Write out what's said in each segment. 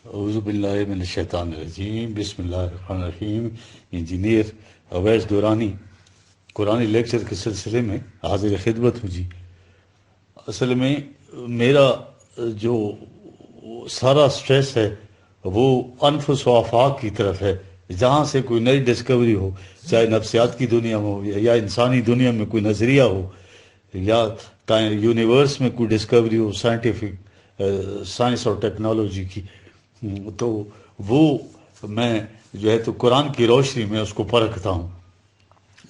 اعوذ باللہ من الشیطان الرجیم، بسم اللہ الرحمن الرحیم۔ انجینئر اویس دورانی قرآن لیکچر کے سلسلے میں حاضر خدمت ہوں جی۔ اصل میں میرا جو سارا سٹریس ہے وہ انفس و آفاق کی طرف ہے، جہاں سے کوئی نئی ڈسکوری ہو، چاہے نفسیات کی دنیا میں ہو یا انسانی دنیا میں کوئی نظریہ ہو، یا یونیورس میں کوئی ڈسکوری ہو سائنس اور ٹیکنالوجی کی، تو وہ میں جو ہے تو قرآن کی روشنی میں اس کو پرکھتا ہوں۔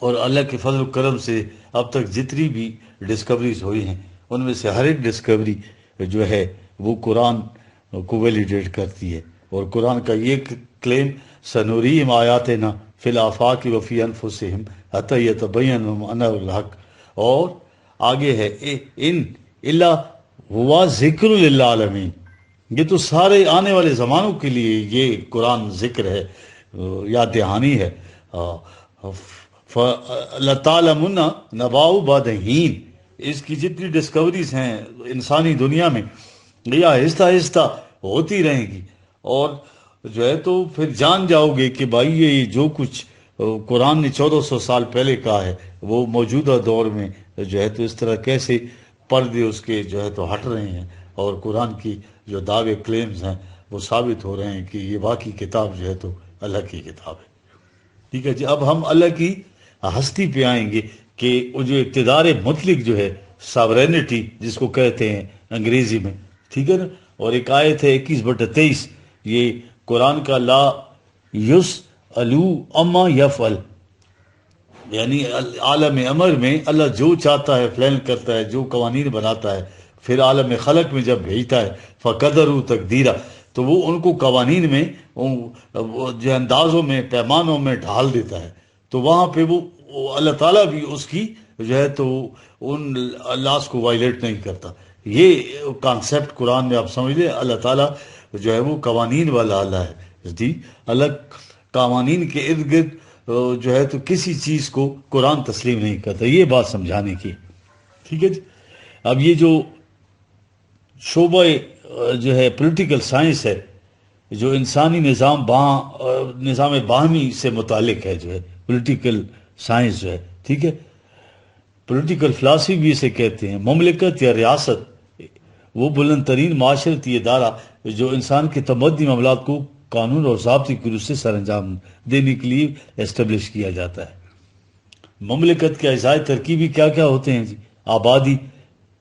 اور اللہ کے فضل و کرم سے اب تک جتنی بھی ڈسکوریز ہوئی ہیں ان میں سے ہر ایک ڈسکوری جو ہے وہ قرآن کو ویلیڈیٹ کرتی ہے۔ اور قرآن کا یہ کلیم سنوریم آیاتنا فی الآفاق وفی انفسہم حتی یتبین لہم انہ الحق، اور آگے ہے ان الا ہوا ذکر للعالمین، یہ تو سارے آنے والے زمانوں کے لیے یہ قرآن ذکر ہے، یاد دہانی ہے۔ لَتَعْلَمُنَّ نَبَأَهُ بَعْدَ حِینٍ، اس کی جتنی ڈسکوریز ہیں انسانی دنیا میں یہ آہستہ آہستہ ہوتی رہیں گی، اور جو ہے تو پھر جان جاؤ گے کہ بھائی یہ جو کچھ قرآن نے 1400 سال پہلے کہا ہے وہ موجودہ دور میں جو ہے تو اس طرح کیسے پردے اس کے جو ہے تو ہٹ رہے ہیں، اور قرآن کی جو دعوے کلیمز ہیں وہ ثابت ہو رہے ہیں کہ یہ واقعی کتاب جو ہے تو اللہ کی کتاب ہے۔ ٹھیک ہے جی، اب ہم اللہ کی ہستی پہ آئیں گے کہ وہ جو اقتدار مطلق جو ہے، ساورینٹی جس کو کہتے ہیں انگریزی میں، ٹھیک ہے نا، اور ایک آیت ہے 21/23، یہ قرآن کا لا یسألو اما یفعل، یعنی عالم امر میں اللہ جو چاہتا ہے پلان کرتا ہے، جو قوانین بناتا ہے، پھر عالم خلق میں جب بھیجتا ہے فقدروا تقدیرا، تو وہ ان کو قوانین میں جو اندازوں میں پیمانوں میں ڈھال دیتا ہے، تو وہاں پہ وہ اللہ تعالیٰ بھی اس کی جو ہے تو ان لاس کو وائلیٹ نہیں کرتا۔ یہ کانسیپٹ قرآن میں آپ سمجھ لیں، اللہ تعالیٰ جو ہے وہ قوانین والا اللہ ہے جی، اللہ قوانین کے ارد گرد جو ہے تو کسی چیز کو قرآن تسلیم نہیں کرتا، یہ بات سمجھانے کی، ٹھیک ہے جی۔ اب یہ جو شعبہ جو ہے پولیٹیکل سائنس ہے، جو انسانی نظام باہمی سے متعلق ہے، جو ہے پولیٹیکل سائنس جو ہے، ٹھیک ہے، پولیٹیکل فلاسفی بھی اسے کہتے ہیں۔ مملکت یا ریاست وہ بلند ترین معاشرتی ادارہ جو انسان کے تمدنی معاملات کو قانون اور ضابطے کی روح سے سر انجام دینے کے لیے اسٹیبلش کیا جاتا ہے۔ مملکت کے اجزاء ترکیبی کیا کیا ہوتے ہیں جی؟ آبادی،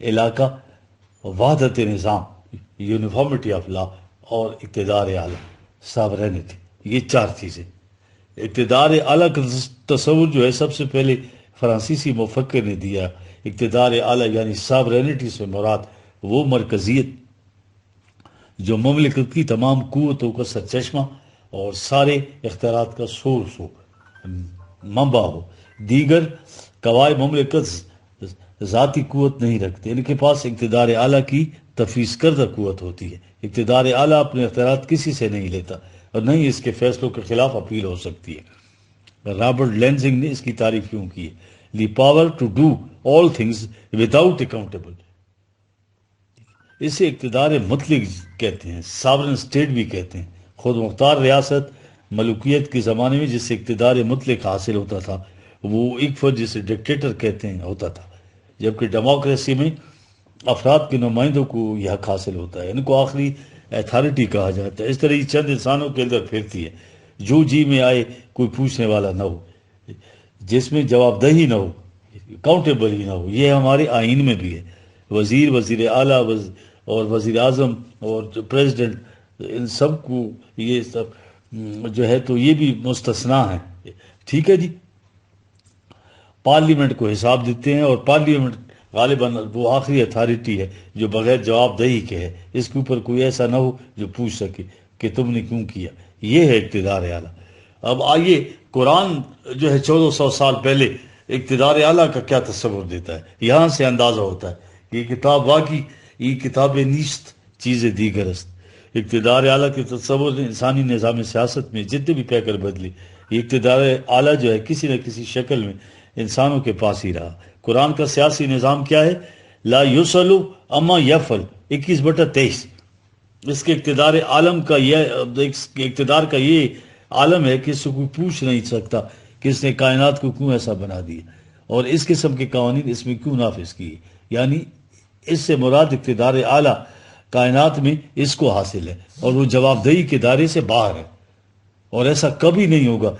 علاقہ، وحدت نظام، یونیفارمٹی آف لا، اور اقتدار اعلیٰ، ساورینٹی، یہ چار چیزیں۔ اقتدار اعلیٰ کا تصور جو ہے سب سے پہلے فرانسیسی مفکر نے دیا۔ اقتدار اعلیٰ یعنی ساورینٹی سے مراد وہ مرکزیت جو مملکت کی تمام قوتوں کا سرچشمہ اور سارے اختیارات کا سورس ہو، منبع ہو۔ دیگر قوائے مملکت ذاتی قوت نہیں رکھتے، ان کے پاس اقتدار اعلیٰ کی تفویض کردہ قوت ہوتی ہے۔ اقتدار اعلیٰ اپنے اختیارات کسی سے نہیں لیتا اور نہ ہی اس کے فیصلوں کے خلاف اپیل ہو سکتی ہے۔ رابرٹ لینزنگ نے اس کی تعریف کیوں کی ہے؟ The power to do all things without accountable, اسے اقتدار مطلق کہتے ہیں، ساورن اسٹیٹ بھی کہتے ہیں۔ خود مختار ریاست ملوکیت کے زمانے میں جس سے اقتدار مطلق حاصل ہوتا تھا وہ ایک فرد جسے ڈکٹیٹر کہتے ہیں ہوتا تھا، جبکہ ڈیموکریسی میں افراد کے نمائندوں کو یہ حق حاصل ہوتا ہے، ان کو آخری ایتھارٹی کہا جاتا ہے۔ اس طرح یہ چند انسانوں کے اندر پھرتی ہے، جو جی میں آئے کوئی پوچھنے والا نہ ہو، جس میں جواب دہی نہ ہو، اکاؤنٹیبل ہی نہ ہو۔ یہ ہمارے آئین میں بھی ہے۔ وزیر، وزیر اعلیٰ اور وزیر اعظم اور پریزیڈنٹ، ان سب کو یہ سب جو ہے تو یہ بھی مستثنیٰ ہیں، ٹھیک ہے جی۔ پارلیمنٹ کو حساب دیتے ہیں، اور پارلیمنٹ غالباً وہ آخری اتھارٹی ہے جو بغیر جواب دہی کے ہے، اس کے اوپر کوئی ایسا نہ ہو جو پوچھ سکے کہ تم نے کیوں کیا۔ یہ ہے اقتدار اعلیٰ۔ اب آئیے قرآن جو ہے 1400 سال پہلے اقتدار اعلیٰ کا کیا تصور دیتا ہے، یہاں سے اندازہ ہوتا ہے کہ یہ کتاب واقعی یہ کتاب نیست چیز دیگر است۔ اقتدار اعلیٰ کے تصور نے انسانی نظام سیاست میں جتنے بھی پیکر بدلی، یہ اقتدار اعلیٰ جو ہے کسی نہ کسی شکل میں انسانوں کے پاس ہی رہا۔ قرآن کا سیاسی نظام کیا ہے؟ لا یسلو اما یفل 21/23۔ اس کے اقتدار عالم کا اقتدار کا یہ عالم ہے کہ اس سے کوئی پوچھ نہیں سکتا کہ اس نے کائنات کو کیوں ایسا بنا دیا اور اس قسم کے قوانین اس میں کیوں نافذ کیے۔ یعنی اس سے مراد اقتدار اعلیٰ کائنات میں اس کو حاصل ہے اور وہ جواب دہی کے دائرے سے باہر ہے، اور ایسا کبھی نہیں ہوگا۔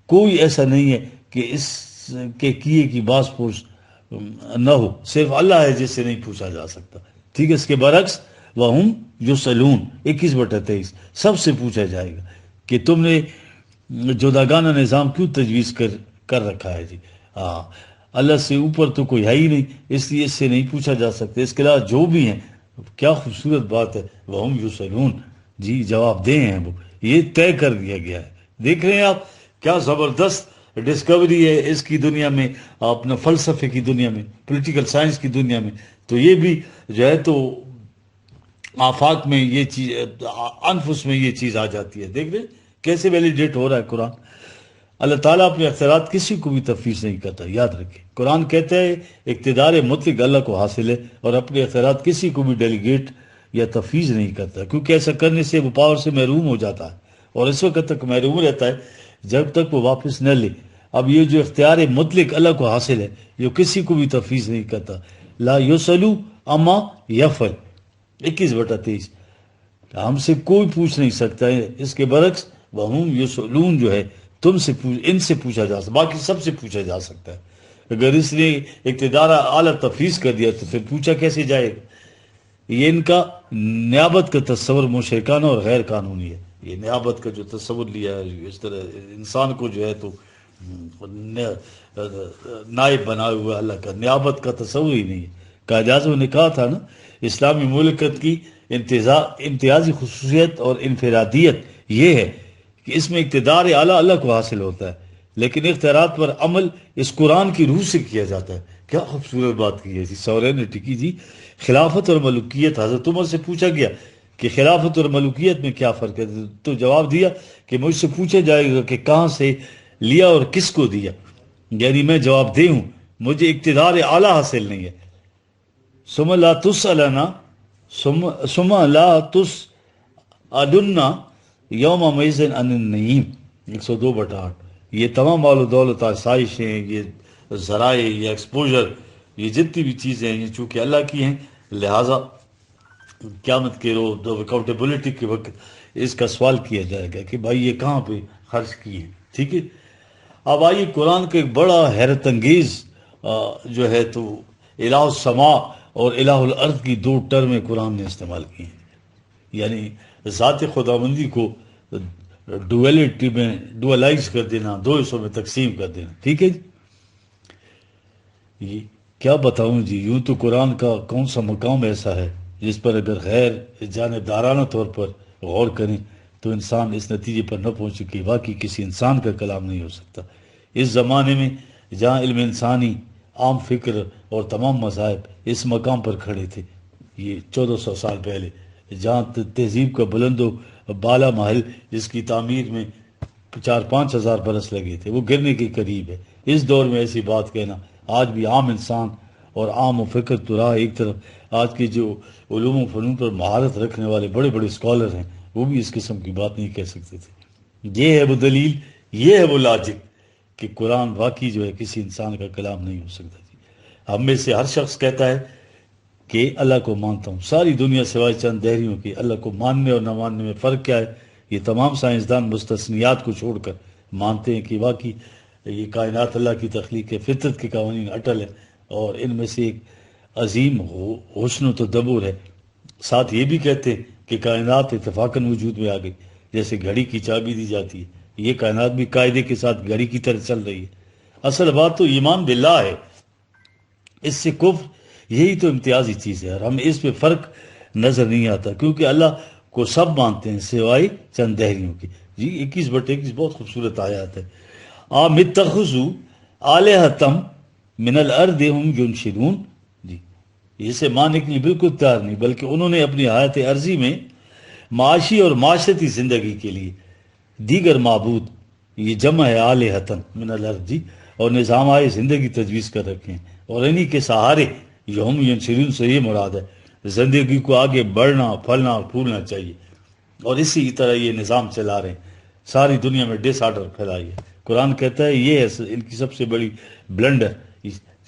کوئی ایسا نہیں ہے کہ اس کے کیے کی باز پوچھ نہ ہو، صرف اللہ ہے جس سے نہیں پوچھا جا سکتا۔ ٹھیک ہے، اس کے برعکس وَهُمْ يُسْأَلُونَ 21/23 سب سے پوچھا جائے گا کہ تم نے جداگانہ نظام کیوں تجویز کر رکھا ہے جی۔ ہاں، اللہ سے اوپر تو کوئی ہے ہی نہیں، اس لیے اس سے نہیں پوچھا جا سکتا۔ اس کے علاوہ جو بھی ہیں، کیا خوبصورت بات ہے، وَهُمْ يُسْأَلُونَ، جی جواب دہ ہیں وہ، یہ طے کر دیا گیا ہے۔ دیکھ رہے ہیں آپ کیا زبردست ڈسکوری ہے اس کی دنیا میں، اپنا فلسفے کی دنیا میں، پولیٹیکل سائنس کی دنیا میں۔ تو یہ بھی جو ہے تو آفاق میں یہ چیز، انفس میں یہ چیز آ جاتی ہے۔ دیکھ رہے کیسے ویلیڈیٹ ہو رہا ہے قرآن۔ اللہ تعالیٰ اپنے اختیارات کسی کو بھی تفویض نہیں کرتا، یاد رکھیں۔ قرآن کہتا ہے اقتدار مطلق اللہ کو حاصل ہے اور اپنے اختیارات کسی کو بھی ڈیلیگیٹ یا تفویض نہیں کرتا، کیونکہ ایسا کرنے سے وہ پاور سے محروم ہو جاتا ہے اور اس وقت تک محروم رہتا ہے جب تک وہ واپس نہ لے۔ اب یہ جو اختیار مطلق اللہ کو حاصل ہے، جو کسی کو بھی تفویض نہیں کرتا، لا یسلو اما یفعل 21/23، ہم سے کوئی پوچھ نہیں سکتا ہے۔ اس کے برعکس وَهُمْ يُسْأَلُونَ جو ہے تم سے ان سے پوچھا جا سکتا، باقی سب سے پوچھا جا سکتا ہے۔ اگر اس نے اقتدار اعلیٰ تفویض کر دیا تو پھر پوچھا کیسے جائے گا؟ یہ ان کا نیابت کا تصور مشرکانہ اور غیر قانونی ہے۔ یہ نیابت کا جو تصور لیا ہے، اس طرح انسان کو جو ہے تو نائب بنائے ہوئے اللہ کا، نیابت کا تصور ہی نہیں ہے۔ قائد اعظم نے کہا تھا نا، اسلامی مملکت کی امتیازی خصوصیت اور انفرادیت یہ ہے کہ اس میں اقتدار اعلیٰ اللہ کو حاصل ہوتا ہے، لیکن اختیارات پر عمل اس قرآن کی روح سے کیا جاتا ہے۔ کیا خوبصورت بات کی ہے جی سورینٹی کی جی۔ خلافت اور ملوکیت، حضرت عمر سے پوچھا گیا کہ خلافت اور ملوکیت میں کیا فرق ہے، تو جواب دیا کہ مجھ سے پوچھا جائے گا کہ کہاں سے لیا اور کس کو دیا، یعنی میں جواب دے ہوں، مجھے اقتدار اعلیٰ حاصل نہیں ہے۔ ثم لا تسألن ثم لا تسألن یوم میز عن النعیم 102/8۔ یہ تمام مال و دولت، آسائشیں، یہ ذرائع، یہ ایکسپوجر، یہ جتنی بھی چیزیں ہیں، یہ چونکہ اللہ کی ہیں، لہٰذا قیامت کے روز اکاؤنٹیبلٹی کے وقت اس کا سوال کیا جائے گا کہ بھائی یہ کہاں پہ خرچ کی ہے۔ ٹھیک ہے، اب آئیے قرآن کا ایک بڑا حیرت انگیز جو ہے تو الہ السماء اور الہ الارض کی دو ٹرمیں قرآن نے استعمال کی ہیں، یعنی ذات خداوندی کو ڈویلٹی میں ڈویلائز کر دینا، دو حصوں میں تقسیم کر دینا۔ ٹھیک ہے جی، یہ کیا بتاؤں جی، یوں تو قرآن کا کون سا مقام ایسا ہے جس پر اگر غیر جانبدارانہ طور پر غور کریں تو انسان اس نتیجے پر نہ پہنچے کہ واقعی کسی انسان کا کلام نہیں ہو سکتا۔ اس زمانے میں جہاں علم انسانی، عام فکر اور تمام مذاہب اس مقام پر کھڑے تھے، یہ 1400 سال پہلے، جہاں تہذیب کا بلند و بالا محل جس کی تعمیر میں 4-5 ہزار برس لگے تھے، وہ گرنے کے قریب ہے۔ اس دور میں ایسی بات کہنا، آج بھی عام انسان اور عام و فکر تو رہا ایک طرف، آج کے جو علوم و فنون پر مہارت رکھنے والے بڑے بڑے اسکالر ہیں، وہ بھی اس قسم کی بات نہیں کہہ سکتے تھے۔ یہ ہے وہ دلیل، یہ ہے وہ لاجک کہ قرآن واقعی جو ہے کسی انسان کا کلام نہیں ہو سکتا جی۔ ہم میں سے ہر شخص کہتا ہے کہ اللہ کو مانتا ہوں، ساری دنیا سوائے چند دہریوں کے اللہ کو ماننے اور نہ ماننے میں فرق کیا ہے؟ یہ تمام سائنسدان مستثنیات کو چھوڑ کر مانتے ہیں کہ واقعی یہ کائنات اللہ کی تخلیق ہے، فطرت کے قوانین اٹل ہے اور ان میں سے ایک عظیم حسن و تدبر ہے۔ ساتھ یہ بھی کہتے ہیں کہ کائنات اتفاقاً وجود میں آ گئی، جیسے گھڑی کی چابی دی جاتی ہے، یہ کائنات بھی قاعدے کے ساتھ گھڑی کی طرح چل رہی ہے۔ اصل بات تو ایمان باللہ ہے، اس سے کفر، یہی تو امتیازی چیز ہے، اور ہمیں اس پہ فرق نظر نہیں آتا کیونکہ اللہ کو سب مانتے ہیں سوائے چند دہریوں کی۔ جی 21/21 بہت خوبصورت آیات ہے۔ ام اتخذوا آلہۃ من الارض ہم ینشرون، جی اسے ماننے کے لیے بالکل تیار نہیں، بلکہ انہوں نے اپنی حیات عرضی میں معاشی اور معاشرتی زندگی کے لیے دیگر معبود، یہ جمع ہے آلہۃ من الارض جی، اور نظام آئے زندگی تجویز کر رکھے ہیں اور انہی کے سہارے یوم ینشرون سے یہ مراد ہے زندگی کو آگے بڑھنا پھلنا پھولنا چاہیے، اور اسی طرح یہ نظام چلا رہے ہیں، ساری دنیا میں ڈس آرڈر پھیلائی ہے۔ قرآن کہتا ہے یہ ہے ان کی سب سے بڑی بلنڈر،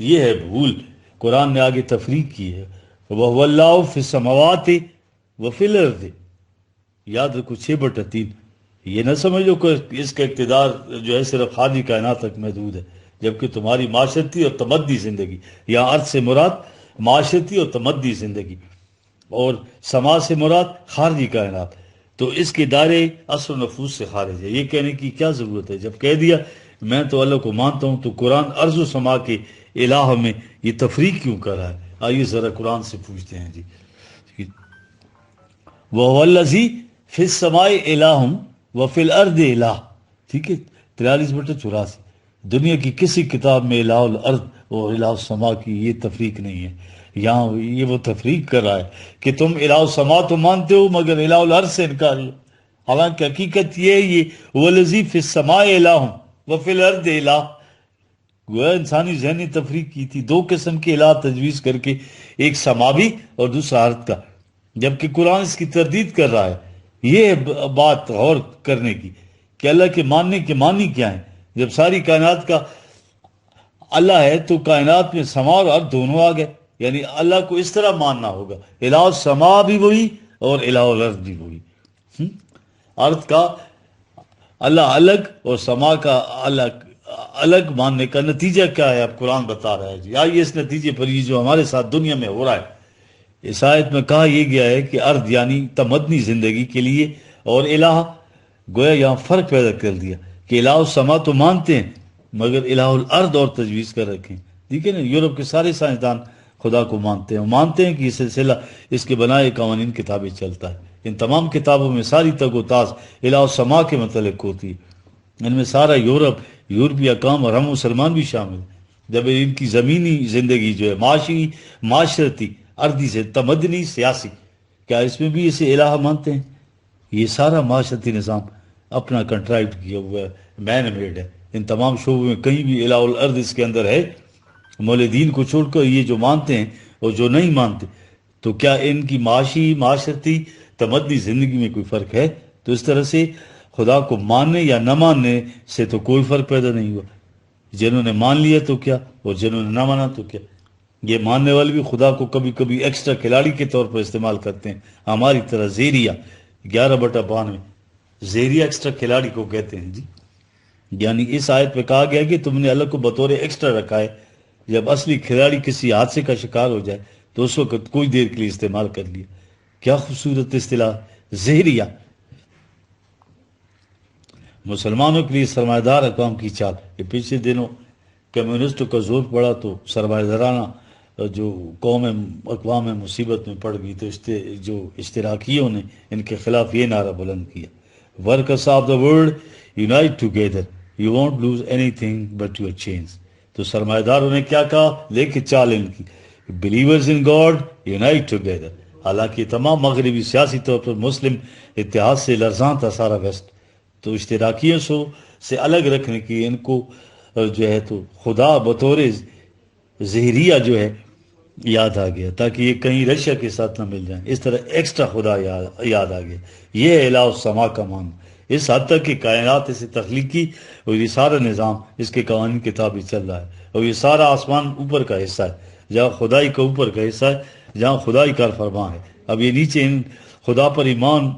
یہ ہے بھول۔ قرآن نے آگے تفریق کی ہے، وَهُوَ اللَّهُ فِي السَّمَاوَاتِ وَفِي الْأَرْضِ، یاد رکھو 6/3۔ یہ نہ سمجھو کہ اس کا اقتدار جو ہے صرف خالی کائنات تک محدود ہے، جبکہ تمہاری معاشرتی اور تمدنی زندگی، یا ارض سے مراد معاشرتی اور تمدنی زندگی، اور سما سے مراد خارجی کائنات، تو اس کے دائرے اثر و نفوذ سے خارج ہے۔ یہ کہنے کی کیا ضرورت ہے؟ جب کہہ دیا میں تو اللہ کو مانتا ہوں، تو قرآن ارض و سما کے الہ میں یہ تفریق کیوں کر رہا ہے؟ آئیے ذرا قرآن سے پوچھتے ہیں جی۔ وَهُوَ الَّذِي فِي السَّمَاءِ إِلَٰهٌ وَفِي الْأَرْضِ إِلَٰهٌ، ٹھیک ہے، 43/84۔ دنیا کی کسی کتاب میں الہ الارض اور الہ السما کی یہ تفریق نہیں ہے۔ یہاں یہ وہ تفریق کر رہا ہے کہ تم الہ السما تو مانتے ہو مگر الہ الارض سے انکار ہو، حالانکہ حقیقت یہ ہے یہ وَالَّذِي فِي السَّمَاءِ إِلَٰهٌ وَفِي الْأَرْضِ إِلَٰهٌ۔ گویا انسانی ذہنی تفریق کی تھی، دو قسم کے الہ تجویز کر کے، ایک سماوی اور دوسرا ارض کا، جبکہ قرآن اس کی تردید کر رہا ہے۔ یہ بات غور کرنے کی کہ اللہ کے ماننے کے معنی کیا ہیں۔ جب ساری کائنات کا اللہ ہے تو کائنات میں سما اور ارض دونوں آ گئے، یعنی اللہ کو اس طرح ماننا ہوگا، الہ السما بھی وہی اور الہ الارض بھی وہی۔ ارض کا اللہ الگ اور سما کا اللہ الگ ماننے کا نتیجہ کیا ہے؟ اب قرآن بتا رہا ہے جی۔ آئیے اس نتیجے پر یہ جو ہمارے ساتھ دنیا میں ہو رہا ہے، اس آیت میں کہا یہ گیا ہے کہ ارض یعنی تمدنی زندگی کے لیے، اور الہ گویا یہاں فرق پیدا کر دیا کہ الہ السما تو مانتے ہیں مگر الہ الارض اور تجویز کر رکھیں۔ ٹھیک ہے نا، یورپ کے سارے سائنسدان خدا کو مانتے ہیں، مانتے ہیں کہ یہ سلسلہ اس کے بنائے قوانین کتابیں چلتا ہے۔ ان تمام کتابوں میں ساری تگ و تاز الہ السما کے متعلق ہوتی ہے، ان میں سارا یورپی اقوام اور ہم مسلمان بھی شامل ہیں۔ جب ان کی زمینی زندگی جو ہے معاشی معاشرتی ارضی سے تمدنی سیاسی، کیا اس میں بھی اسے الہ مانتے ہیں؟ یہ سارا معاشرتی نظام اپنا کنٹرائیو کیا ہوا ہے، مین میڈ ہے۔ ان تمام شعبوں میں کہیں بھی الہ الارض اس کے اندر ہے؟ مولدین کو چھوڑ کر یہ جو مانتے ہیں اور جو نہیں مانتے، تو کیا ان کی معاشی معاشرتی تمدنی زندگی میں کوئی فرق ہے؟ تو اس طرح سے خدا کو ماننے یا نہ ماننے سے تو کوئی فرق پیدا نہیں ہوا۔ جنہوں نے مان لیا تو کیا، اور جنہوں نے نہ مانا تو کیا۔ یہ ماننے والے بھی خدا کو کبھی کبھی ایکسٹرا کھلاڑی کے طور پر استعمال کرتے ہیں، ہماری طرح زیریا 11/92 زیریا ایکسٹرا کھلاڑی کو کہتے ہیں جی۔ یعنی اس آیت پہ کہا گیا کہ تم نے اللہ کو بطور ایکسٹرا رکھا ہے، جب اصلی کھلاڑی کسی حادثے کا شکار ہو جائے تو اس وقت کوئی دیر کے لیے استعمال کر لیا۔ کیا خوبصورت اصطلاح زہریہ۔ مسلمانوں کے لیے سرمایہ دار اقوام کی چال، یہ پچھلے دنوں کمیونسٹوں کا زور پڑا تو سرمایہ دارانہ جو اقوام مصیبت میں پڑ گئی، تو جو اشتراکیوں نے ان کے خلاف یہ نعرہ بلند کیا، workers of the world unite together, you won't lose anything but your chains. تو سرمایہ داروں نے کیا کہا؟ دیکھ چال ان کی، believers in God unite together. حالانکہ تمام مغربی سیاسی طور پر مسلم اتحاد سے لرزاں تھا سارا ویسٹ، تو اشتراکیوں سے الگ رکھنے کی ان کو جو ہے تو خدا بطور زہریہ جو ہے یاد آ گیا، تاکہ یہ کہیں رشیا کے ساتھ نہ مل جائیں۔ اس طرح ایکسٹرا خدا یاد آ گیا۔ یہ ہے الہ السما کا معنی، اس حد تک کہ کائنات اسے تخلیقی اور یہ سارا نظام اس کے قوانین کتابی چل رہا ہے، اور یہ سارا آسمان اوپر کا حصہ ہے، جہاں خدائی کا اوپر کا حصہ ہے، جہاں خدائی کار فرما ہے۔ اب یہ نیچے ان خدا پر ایمان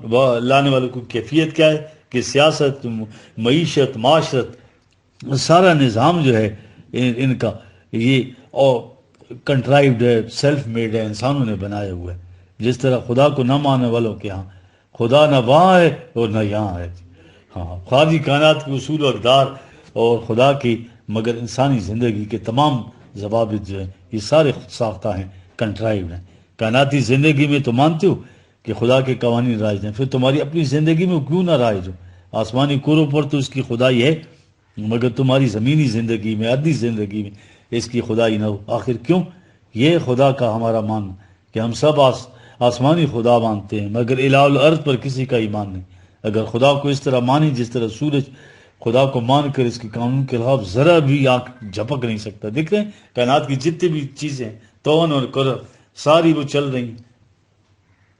لانے والوں کی کیفیت کیا ہے کہ سیاست، معیشت، معاشرت، سارا نظام جو ہے ان کا یہ کنٹرائیوڈ ہے، سیلف میڈ ہے، انسانوں نے بنایا ہوا ہے۔ جس طرح خدا کو نہ ماننے والوں کے ہاں خدا نہ وہاں ہے اور نہ یہاں ہے۔ ہاں، خارجی کائنات کے اصول و اقدار اور خدا کی، مگر انسانی زندگی کے تمام ضوابط جو ہیں یہ سارے خود ساختہ ہیں، کنٹرائیوڈ ہیں۔ کائناتی زندگی میں تو مانتے ہو کہ خدا کے قوانین رائج ہیں، پھر تمہاری اپنی زندگی میں کیوں نہ رائج ہو؟ آسمانی کوروں پر تو اس کی خدائی ہے، مگر تمہاری زمینی زندگی میں، ارضی زندگی میں اس کی خدائی نہ ہو۔ آخر کیوں؟ یہ خدا کا ہمارا ماننا کہ ہم سب آسمانی خدا مانتے ہیں مگر الہ الارض پر کسی کا ایمان نہیں۔ اگر خدا کو اس طرح مانی جس طرح سورج خدا کو مان کر اس کے قانون کے خلاف ذرا بھی آنکھ جھپک نہیں سکتا۔ دیکھ رہے ہیں کائنات کی جتنی بھی چیزیں ہیں تون اور کرر ساری وہ چل رہی ہیں۔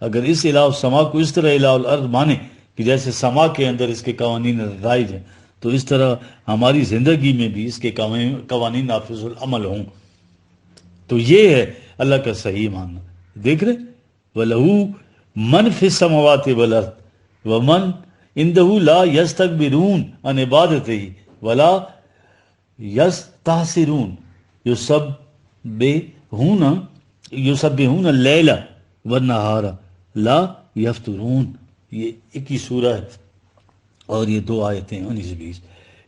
اگر اس الہ سما کو اس طرح الہ الارض مانے کہ جیسے سما کے اندر اس کے قوانین رائج ہیں، تو اس طرح ہماری زندگی میں بھی اس کے قوانین نافذ العمل ہوں۔ تو یہ ہے اللہ کا صحیح ماننا۔ دیکھ رہے وَلَهُ مَنْ فِي السَّمَاوَاتِ وَالْأَرْضِ وَمَنْ عِنْدَهُ لَا يَسْتَكْبِرُونَ عَنْ عِبَادَتِهِ وَلَا يَسْتَحْسِرُونَ يُسَبِّحُونَ اللَّيْلَ وَالنَّهَارَ لَا يَفْتُرُونَ۔ یہ ایک ہی سورہ ہے اور یہ دو آیتیں 19-20۔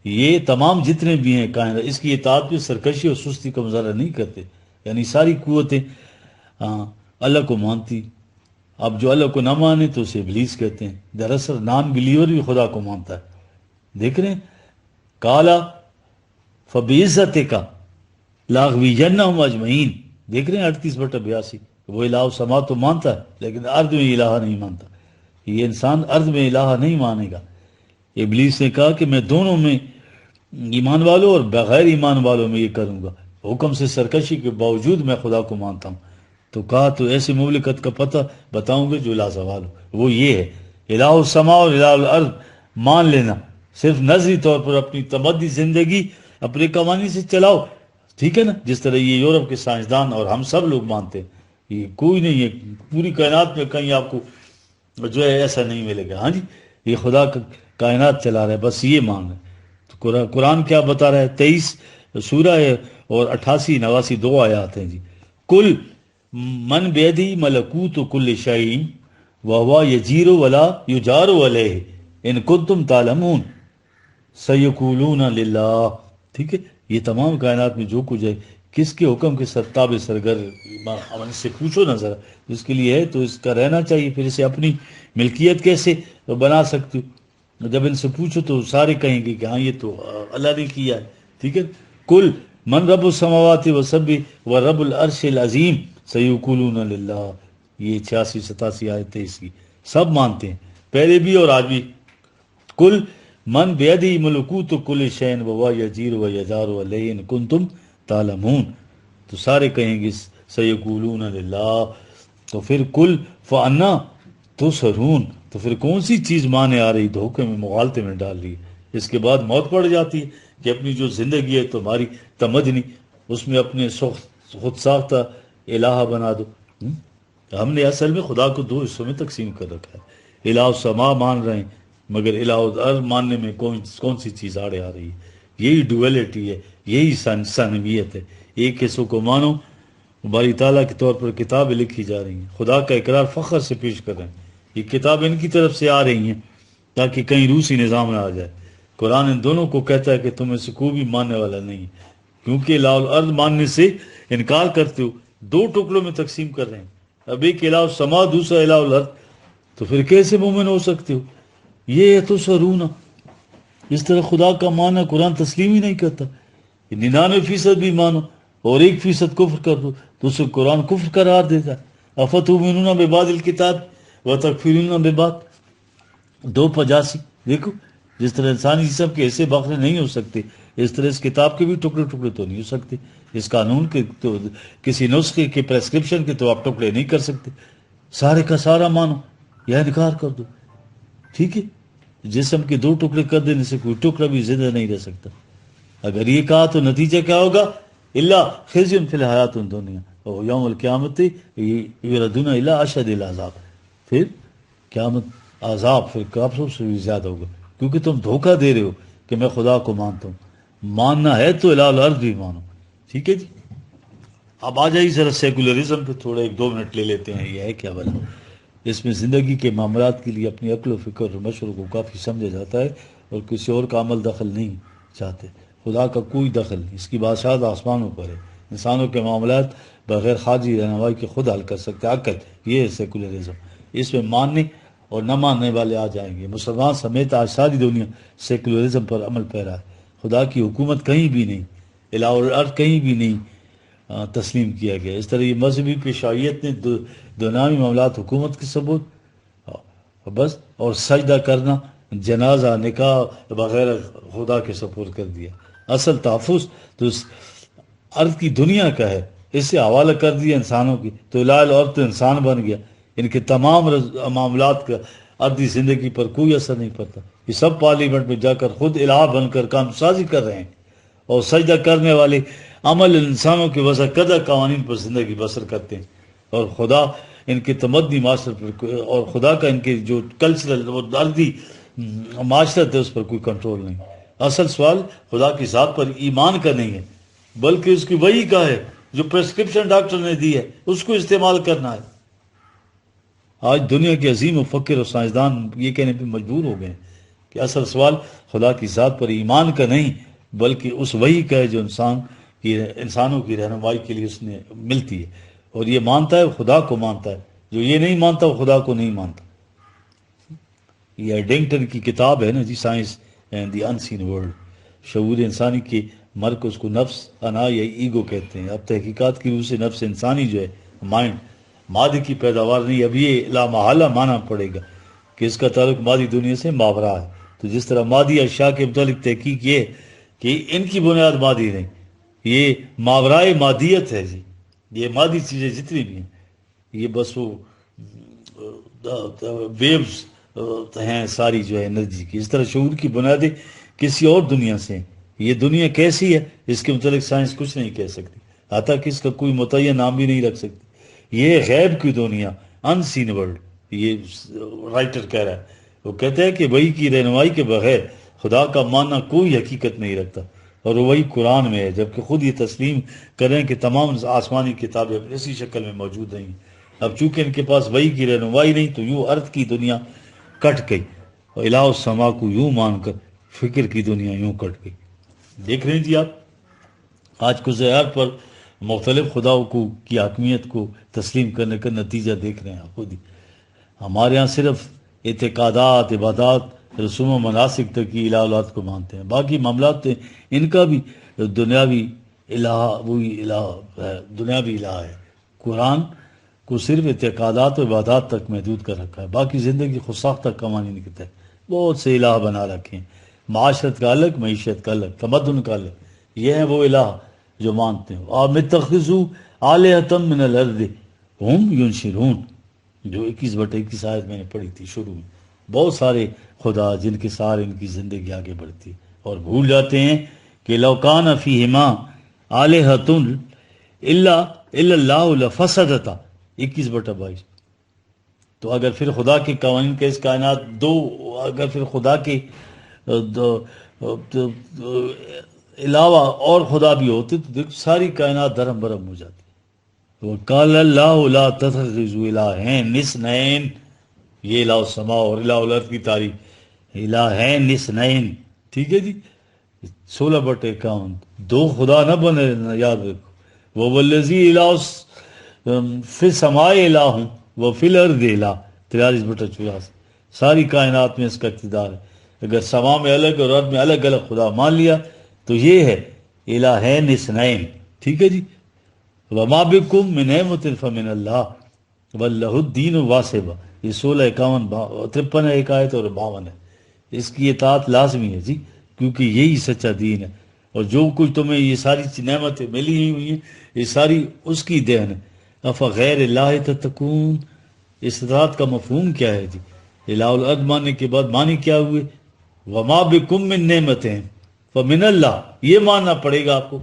یہ تمام جتنے بھی ہیں کائنات اس کی اطاعت میں سرکشی اور سستی کا مظاہرہ نہیں کرتے، یعنی ساری قوتیں اللہ کو مانتی۔ اب جو اللہ کو نہ مانے تو اسے ابلیس کہتے ہیں۔ دراصل نان بلیور بھی خدا کو مانتا ہے۔ دیکھ رہے ہیں کالا فبعزتک لاغوینہم اجمعین۔ دیکھ رہے ہیں 38/82۔ وہ الہ سما تو مانتا ہے لیکن ارض میں الہ نہیں مانتا۔ یہ انسان ارض میں الہ نہیں مانے گا۔ ابلیس نے کہا کہ میں دونوں میں ایمان والوں اور بغیر ایمان والوں میں یہ کروں گا، حکم سے سرکشی کے باوجود میں خدا کو مانتا ہوں۔ تو کہا تو ایسی مملکت کا پتہ بتاؤں گے جو لازوال ہو، وہ یہ ہے الہ السما اور الہ الارض مان لینا۔ صرف نظری طور پر اپنی تمدنی زندگی اپنے قوانین سے چلاؤ، ٹھیک ہے نا، جس طرح یہ یورپ کے سائنسدان اور ہم سب لوگ مانتے ہیں۔ یہ کوئی نہیں ہے پوری کائنات میں کہیں آپ کو جو ہے ایسا نہیں ملے گا۔ ہاں جی، یہ خدا کا کائنات چلا رہا ہے، بس یہ مان ہے۔ تو قرآن کیا بتا رہا ہے؟ 23 سورہ ہے اور 88-89 دو آیات ہیں جی۔ کل من بیدی ملکوت کل شیء وہو یجیر ولا یجار علیہ ان کنتم تعلمون سیقولون للہ۔ ٹھیک ہے، یہ تمام کائنات میں جو کچھ ہے کس کے حکم کے تابع سرگر ان سے پوچھو نا ذرا، جس کے لیے ہے تو اس کا رہنا چاہیے، پھر اسے اپنی ملکیت کیسے بنا سکتے ہو؟ جب ان سے پوچھو تو سارے کہیں گے کہ ہاں یہ تو اللہ نے کیا ہے۔ ٹھیک ہے، کل من رب السماوات والسبع ورب العرش العظیم سیقولون للہ۔ یہ 86-87 آیتیں اس کی سب مانتے ہیں، پہلے بھی اور آج بھی۔ کل من بیدی ملکوت کل شیء وہو یجیر ویجار علیہ ان کنتم تعلمون، تو سارے کہیں گے سیقولون للہ۔ تو پھر کل فانا تسحرون، تو پھر کون سی چیز مانے آ رہی، دھوکے میں مغالطے میں ڈال رہی ہے۔ اس کے بعد موت پڑ جاتی ہے کہ اپنی جو زندگی ہے تمہاری تمدنی اس میں اپنے خود ساختہ الہ بنا دو۔ ہم نے اصل میں خدا کو دو حصوں میں تقسیم کر رکھا ہے۔ الہ السما مان رہے ہیں مگر الہ الارض ماننے میں کون سی چیز آڑے آ رہی ہے؟ یہی ڈویلٹی ہے، یہی ثانویت ہے۔ ایک حصوں کو مانو، باری تعالیٰ کے طور پر کتابیں لکھی جا رہی ہیں، خدا کا اقرار فخر سے پیش کر رہے ہیں، یہ کتاب ان کی طرف سے آ رہی ہیں تاکہ کہیں روسی نظام نہ آ جائے۔ قرآن ان دونوں کو کہتا ہے کہ تم میں سے کوئی بھی ماننے والا نہیں ہے، کیونکہ الہ الارض ماننے سے انکار کرتے ہو، دو ٹکڑوں میں تقسیم کر رہے ہیں، اب ایک الہ السما دوسرا الہ الارض، تو پھر کیسے مومن ہو سکتے ہو؟ یہ ہے تو سرون، اس طرح خدا کا معنی قرآن تسلیم ہی نہیں کرتا۔ 99% بھی مانو اور 1% کفر کر دو تو اسے قرآن کفر قرار دیتا ہے۔ افتؤمنون ببعض الکتاب وتکفرون ببعض، 285۔ دیکھو جس طرح انسانی جسم کے حصے باخرے نہیں ہو سکتے، اس طرح اس کتاب کے بھی ٹکڑے ٹکڑے تو نہیں ہو سکتے، اس قانون کے تو کسی نسخے کے پریسکرپشن کے تو آپ ٹکڑے نہیں کر سکتے۔ سارے کا سارا مانو یا انکار کر دو، ٹھیک ہے۔ جسم کے 2 ٹکڑے کر دینے سے کوئی ٹکڑا بھی زندہ نہیں رہ سکتا۔ اگر یہ کہا تو نتیجہ کیا ہوگا؟ اللہ خزی فی الحیات الدنیا اور یوم القیامت یردون الی اشد العذاب، پھر قیامت عذاب پھر کافروں سے بھی زیادہ ہوگا، کیونکہ تم دھوکہ دے رہے ہو کہ میں خدا کو مانتا ہوں۔ ماننا ہے تو الہ الارض بھی مانو، ٹھیک ہے جی۔ اب آ جائیے ذرا سیکولرزم پہ تھوڑا 1-2 منٹ لے لیتے ہیں۔ یہ ہے کیا بلا؟ اس میں زندگی کے معاملات کے لیے اپنی عقل و فکر اور مشوروں کو کافی سمجھا جاتا ہے اور کسی اور کا عمل دخل نہیں چاہتے۔ خدا کا کوئی دخل نہیں، اس کی بادشاہت آسمانوں پر ہے، انسانوں کے معاملات بغیر خارجی رہنمائی کے خود حل کر سکتے۔ عقل یہ ہے سیکولرزم، اس میں ماننے اور نہ ماننے والے آ جائیں گے۔ مسلمان سمیت آج ساری دنیا سیکولرزم پر عمل پیرا ہے۔ خدا کی حکومت کہیں بھی نہیں، الہ الارض کہیں بھی نہیں تسلیم کیا گیا۔ اس طرح یہ مذہبی پیشائیت نے دنیاوی معاملات حکومت کے ثبوت بس اور سجدہ کرنا، جنازہ، نکاح وغیرہ خدا کے سپرد کر دیا۔ اصل تحفظ تو اس ارض کی دنیا کا ہے، اس سے حوالہ کر دیا انسانوں کی، تو الہ الارض تو انسان بن گیا، ان کے تمام معاملات کا ارضی زندگی پر کوئی اثر نہیں پڑتا۔ یہ سب پارلیمنٹ میں جا کر خود الہ بن کر کام سازی کر رہے ہیں، اور سجدہ کرنے والے عمل انسانوں کے وضع کردہ قوانین پر زندگی بسر کرتے ہیں، اور خدا ان کے تمدنی معاشرت پر اور خدا کا ان کے جو کلچرل اور ارضی معاشرت ہے اس پر کوئی کنٹرول نہیں۔ اصل سوال خدا کی ذات پر ایمان کا نہیں ہے، بلکہ اس کی وحی کا ہے جو پرسکرپشن ڈاکٹر نے دی ہے، اس کو استعمال کرنا ہے۔ آج دنیا کے عظیم مفکر اور سائنسدان یہ کہنے پہ مجبور ہو گئے ہیں کہ اصل سوال خدا کی ذات پر ایمان کا نہیں، بلکہ اس وحی کا ہے جو انسانوں کی رہنمائی کے لیے اس نے ملتی ہے، اور یہ مانتا ہے خدا کو مانتا ہے، جو یہ نہیں مانتا وہ خدا کو نہیں مانتا۔ یہ ایڈنگٹن کی کتاب ہے نا جی، science and the unseen world, شعور انسانی کے مرکز کو نفس، انا یا ایگو کہتے ہیں۔ اب تحقیقات کی روح سے نفس انسانی جو ہے مائنڈ، مادی کی پیداوار نہیں، اب یہ لامحالہ مانا پڑے گا کہ اس کا تعلق مادی دنیا سے ماورا ہے۔ تو جس طرح مادی اشیاء کے متعلق تحقیق یہ ہے کہ ان کی بنیاد مادی نہیں، یہ ماورائے مادیت ہے جی، یہ مادی چیزیں جتنی بھی ہیں یہ بس وہ ویوز ہیں ساری جو ہے انرجی کی۔ اس طرح شعور کی بنیادیں کسی اور دنیا سے ہیں۔ یہ دنیا کیسی ہے اس کے متعلق سائنس کچھ نہیں کہہ سکتی، حتیٰ کہ اس کا کوئی متعین نام بھی نہیں رکھ سکتی۔ یہ غیب کی دنیا، ان سین ورلڈ، یہ رائٹر کہہ رہا ہے، وہ کہتے ہیں کہ وحی کی رہنمائی کے بغیر خدا کا ماننا کوئی حقیقت نہیں رکھتا، اور وہی قرآن میں ہے، جبکہ خود یہ تسلیم کریں کہ تمام آسمانی کتابیں اسی شکل میں موجود نہیں۔ اب چونکہ ان کے پاس وحی کی رہنمائی نہیں تو یوں ارض کی دنیا کٹ گئی، اور الہ السما کو یوں مان کر فکر کی دنیا یوں کٹ گئی۔ دیکھ رہے ہیں جی آپ، آج کزیار پر مختلف خداؤں کی حاکمیت کو تسلیم کرنے کا نتیجہ دیکھ رہے ہیں آپ خود ہی۔ ہمارے ہاں صرف اعتقادات، عبادات، رسوم و مناسک تک کی الہ اولاد کو مانتے ہیں، باقی معاملات ان کا بھی دنیاوی الہ، وہی الہ ہے، دنیاوی الہ ہے۔ قرآن کو صرف اعتقادات و عبادات تک محدود کر رکھا ہے، باقی زندگی خود ساختہ قوانین کے تحت بہت سے الہ بنا رکھے ہیں، معاشرت کا الگ، معیشت کا الگ، تمدن کا الگ۔ یہ ہیں وہ الہ جو مانتے ہیں۔ اور متخذو آلہۃ من الارض ہم ینشرون، جو 21/21 آیت میں نے پڑھی تھی شروع میں، بہت سارے خدا جن کے سارے ان کی زندگی آگے بڑھتی ہے، اور بھول جاتے ہیں کہ لو کان فیہما آلہۃ الا اللہ لفسدتا، 21/22۔ تو اگر پھر خدا کے قوانین کے اس کائنات اگر پھر خدا کے علاوہ اور خدا بھی ہوتے تو دیکھ ساری کائنات دھرم برہم ہو جاتی۔ وَقَالَ اللَّهُ لَا تَتَّخِذُوا إِلَٰهَيْنِ اثْنَيْنِ، یہ الہ السماء اور الہ الارض کی تعریف، الہین اثنین، ٹھیک ہے جی، 16/51، دو خدا نہ بنے، یاد رکھو۔ وَهُوَ الَّذِي إِلَٰهٌ فِي السَّمَاءِ إِلَٰهٌ وَفِي الْأَرْضِ إِلَٰهٌ، 43/84۔ ساری کائنات میں اس کا اقتدار ہے۔ اگر سما میں الگ اور ارض میں الگ الگ خدا مان لیا تو یہ ہے الہین اثنین، ٹھیک ہے جی۔ وما بکم من نعمت فمن اللہ واللہ الدین واسبہ، یہ 16:53 ہے ایک آیت اور 52 ہے۔ اس کی اطاعت لازمی ہے جی، کیونکہ یہی سچا دین ہے، اور جو کچھ تمہیں یہ ساری نعمتیں ملی ہی ہوئی ہیں یہ ساری اس کی دین ہے۔ افغیر اللہ تتقون، اس اطاعت کا مفہوم کیا ہے جی؟ الہ الارض ماننے کے بعد معنی کیا ہوئے؟ وما بکم من نعمتیں فمن اللہ، یہ ماننا پڑے گا آپ کو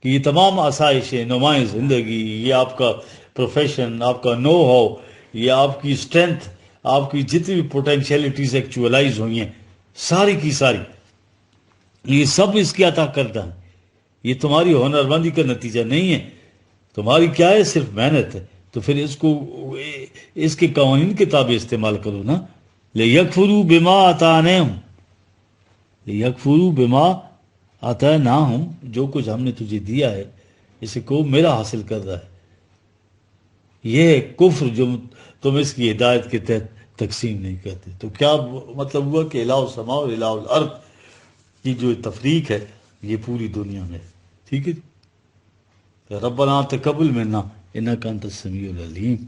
کہ یہ تمام آسائشیں، نمائیں زندگی، یہ آپ کا پروفیشن، آپ کا نو ہاؤ، یہ آپ کی اسٹرینتھ، آپ کی جتنی بھی پوٹینشیلٹیز ایکچولائز ہوئی ہیں ساری کی ساری، یہ سب اس کی عطا کردہ ہے۔ یہ تمہاری ہنرمندی کا نتیجہ نہیں ہے، تمہاری کیا ہے؟ صرف محنت ہے۔ تو پھر اس کے قوانین کے تابع استعمال کرو نا۔ لِيَكْفُرُوا بِمَا آتَانَاهُمْ، لِيَكْفُرُوا بِمَا آتَانَاهُمْ، جو کچھ ہم نے تجھے دیا ہے اسے کو میرا حاصل کر رہا ہے۔ یہ ہے کفر جو تم اس کی ہدایت کے تحت تقسیم نہیں کرتے۔ تو کیا مطلب ہوا کہ الہ السماء اور الہ الارض کی جو تفریق ہے یہ پوری دنیا میں ہے، ٹھیک ہے۔ ربنا تقبل منا انک انت السمیع العلیم۔